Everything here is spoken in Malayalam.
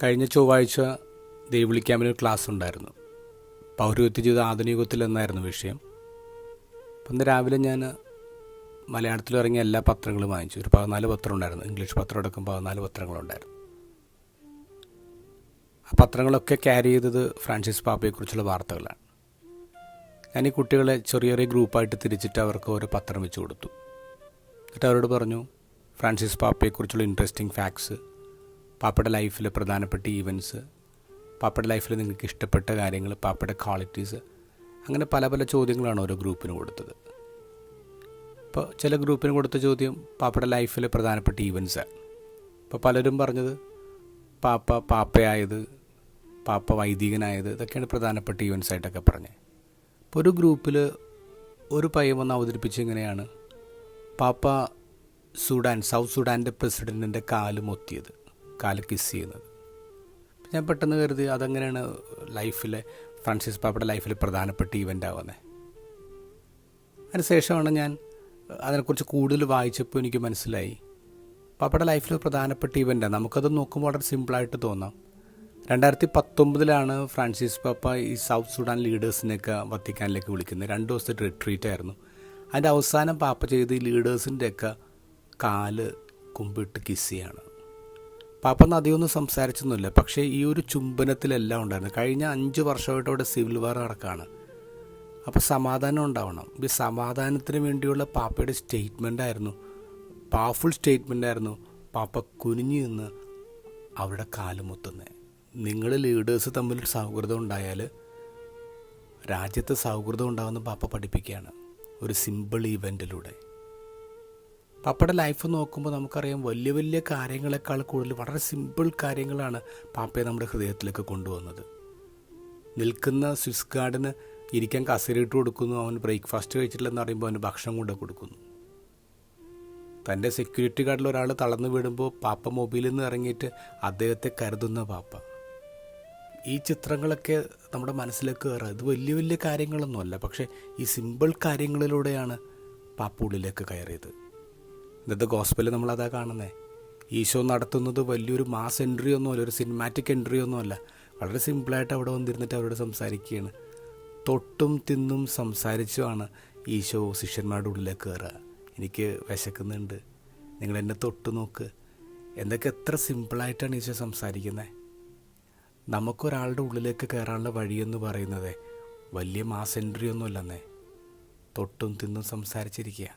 കഴിഞ്ഞ ചൊവ്വാഴ്ച ദേവിളി ക്യാമ്പിനൊരു ക്ലാസ് ഉണ്ടായിരുന്നു. പൗരോഹിത്യ ജീവിതം ആധുനികത്തിൽ എന്നായിരുന്നു വിഷയം. അപ്പം ഇന്ന് രാവിലെ ഞാൻ മലയാളത്തിൽ ഇറങ്ങിയ എല്ലാ പത്രങ്ങളും വാങ്ങിച്ചു. ഒരു 14 പത്രം ഉണ്ടായിരുന്നു. ഇംഗ്ലീഷ് പത്രം അടക്കം 14 പത്രങ്ങളുണ്ടായിരുന്നു. ആ പത്രങ്ങളൊക്കെ ക്യാരി ചെയ്തത് ഫ്രാൻസിസ് പാപ്പയെക്കുറിച്ചുള്ള വാർത്തകളാണ്. ഞാൻ ഈ കുട്ടികളെ ചെറിയ ചെറിയ ഗ്രൂപ്പായിട്ട് തിരിച്ചിട്ട് അവർക്ക് ഓരോ പത്രം വെച്ച് കൊടുത്തു. എന്നിട്ട് അവരോട് പറഞ്ഞു, ഫ്രാൻസിസ് പാപ്പയെക്കുറിച്ചുള്ള ഇൻട്രസ്റ്റിംഗ് ഫാക്ട്സ്, പാപ്പയുടെ ലൈഫിലെ പ്രധാനപ്പെട്ട ഈവൻറ്റ്സ്, പാപ്പയുടെ ലൈഫിൽ നിങ്ങൾക്ക് ഇഷ്ടപ്പെട്ട കാര്യങ്ങൾ, പാപ്പയുടെ ക്വാളിറ്റീസ്, അങ്ങനെ പല പല ചോദ്യങ്ങളാണ് ഓരോ ഗ്രൂപ്പിന് കൊടുത്തത്. ഇപ്പോൾ ചില ഗ്രൂപ്പിന് കൊടുത്ത ചോദ്യം പാപ്പയുടെ ലൈഫിലെ പ്രധാനപ്പെട്ട ഈവൻറ്റ്സാണ്. ഇപ്പോൾ പലരും പറഞ്ഞത് പാപ്പയായത്, പാപ്പ വൈദികനായത്, ഇതൊക്കെയാണ് പ്രധാനപ്പെട്ട ഈവൻറ്റ്സ് ആയിട്ടൊക്കെ പറഞ്ഞത്. ഇപ്പോൾ ഒരു ഗ്രൂപ്പിൽ ഒരു പയ്യൻ വന്ന് അവതരിപ്പിച്ച് ഇങ്ങനെയാണ്, പാപ്പ സൗത്ത് സുഡാൻ്റെ പ്രസിഡൻറ്റിൻ്റെ കാല് മൊത്തിയത്, കാല് കിസ് ചെയ്യുന്നത്. ഞാൻ പെട്ടെന്ന് കരുതി അതെങ്ങനെയാണ് ഫ്രാൻസിസ് പാപ്പയുടെ ലൈഫിൽ പ്രധാനപ്പെട്ട ഈവൻ്റ് ആവുന്നത്. അതിനുശേഷമാണ് ഞാൻ അതിനെക്കുറിച്ച് കൂടുതൽ വായിച്ചപ്പോൾ എനിക്ക് മനസ്സിലായി, പാപ്പയുടെ ലൈഫിൽ പ്രധാനപ്പെട്ട ഈവൻ്റാണ്. നമുക്കത് നോക്കുമ്പോൾ വളരെ സിമ്പിളായിട്ട് തോന്നാം. 2019 ഫ്രാൻസിസ് പാപ്പ ഈ സൗത്ത് സുഡാൻ ലീഡേഴ്സിനെയൊക്കെ വത്തിക്കാനിലേക്ക് വിളിക്കുന്നത്. 2 ദിവസത്തെ റിട്രീറ്റ് ആയിരുന്നു. അതിൻ്റെ അവസാനം പാപ്പ ചെയ്ത് ഈ ലീഡേഴ്സിൻ്റെയൊക്കെ കാല് കുമ്പിട്ട് കിസ് ചെയ്യാണ്. പാപ്പ ഒന്നും അധികമൊന്നും സംസാരിച്ചൊന്നുമില്ല, പക്ഷേ ഈ ഒരു ചുംബനത്തിലെല്ലാം ഉണ്ടായിരുന്നു. കഴിഞ്ഞ 5 വർഷമായിട്ട് അവിടെ സിവിൽ വാർ നടക്കുകയാണ്. അപ്പോൾ സമാധാനം ഉണ്ടാവണം. ഈ സമാധാനത്തിന് വേണ്ടിയുള്ള പാപ്പയുടെ സ്റ്റേറ്റ്മെൻ്റായിരുന്നു, പവർഫുൾ സ്റ്റേറ്റ്മെൻ്റായിരുന്നു. പാപ്പ കുനിഞ്ഞു നിന്ന് അവിടെ കാലുമുത്തുന്നത്. നിങ്ങൾ ലീഡേഴ്സ് തമ്മിൽ സൗഹൃദം ഉണ്ടായാൽ രാജ്യത്ത് സൗഹൃദം ഉണ്ടാകുന്ന പാപ്പ പഠിപ്പിക്കുകയാണ് ഒരു സിമ്പിൾ ഈവൻറ്റിലൂടെ. പാപ്പയുടെ ലൈഫ് നോക്കുമ്പോൾ നമുക്കറിയാം, വലിയ വലിയ കാര്യങ്ങളെക്കാൾ കൂടുതൽ വളരെ സിമ്പിൾ കാര്യങ്ങളാണ് പാപ്പയെ നമ്മുടെ ഹൃദയത്തിലേക്ക് കൊണ്ടുവന്നത്. നിൽക്കുന്ന സ്വിസ് ഗാർഡിന് ഇരിക്കാൻ കസേരയിട്ട് കൊടുക്കുന്നു, അവൻ ബ്രേക്ക്ഫാസ്റ്റ് കഴിച്ചിട്ടില്ലെന്ന് പറയുമ്പോൾ അവന് ഭക്ഷണം കൊണ്ട് കൊടുക്കുന്നു. തൻ്റെ സെക്യൂരിറ്റി ഗാർഡിൽ ഒരാൾ തളർന്നു വീടുമ്പോൾ പാപ്പ മൊബൈലിൽ നിന്ന് ഇറങ്ങിയിട്ട് അദ്ദേഹത്തെ കരുതുന്ന പാപ്പ. ഈ ചിത്രങ്ങളൊക്കെ നമ്മുടെ മനസ്സിലേക്ക് കയറുക. ഇത് വലിയ വലിയ കാര്യങ്ങളൊന്നുമല്ല, പക്ഷേ ഈ സിമ്പിൾ കാര്യങ്ങളിലൂടെയാണ് പാപ്പ ഉള്ളിലേക്ക് കയറിയത്. ഇന്നത്തെ ഗോസ്പലിൽ നമ്മളതാ കാണുന്നത്. ഈശോ നടത്തുന്നത് വലിയൊരു മാസ് എൻട്രി ഒന്നുമല്ല, ഒരു സിനിമാറ്റിക് എൻട്രി ഒന്നുമല്ല. വളരെ സിമ്പിളായിട്ട് അവിടെ വന്നിരുന്നിട്ട് അവരോട് സംസാരിക്കുകയാണ്. തൊട്ടും തിന്നും സംസാരിച്ചുമാണ് ഈശോ ശിഷ്യന്മാരുടെ ഉള്ളിലേക്ക് കയറുക. എനിക്ക് വിശക്കുന്നുണ്ട്, നിങ്ങളെന്നെ തൊട്ട് നോക്ക്, എന്തൊക്കെ എത്ര സിമ്പിളായിട്ടാണ് ഈശോ സംസാരിക്കുന്നത്. നമുക്കൊരാളുടെ ഉള്ളിലേക്ക് കയറാനുള്ള വഴിയെന്ന് പറയുന്നത് വലിയ മാസ് എൻട്രി ഒന്നുമല്ലെന്നേ, തൊട്ടും തിന്നും സംസാരിച്ചിരിക്കുക.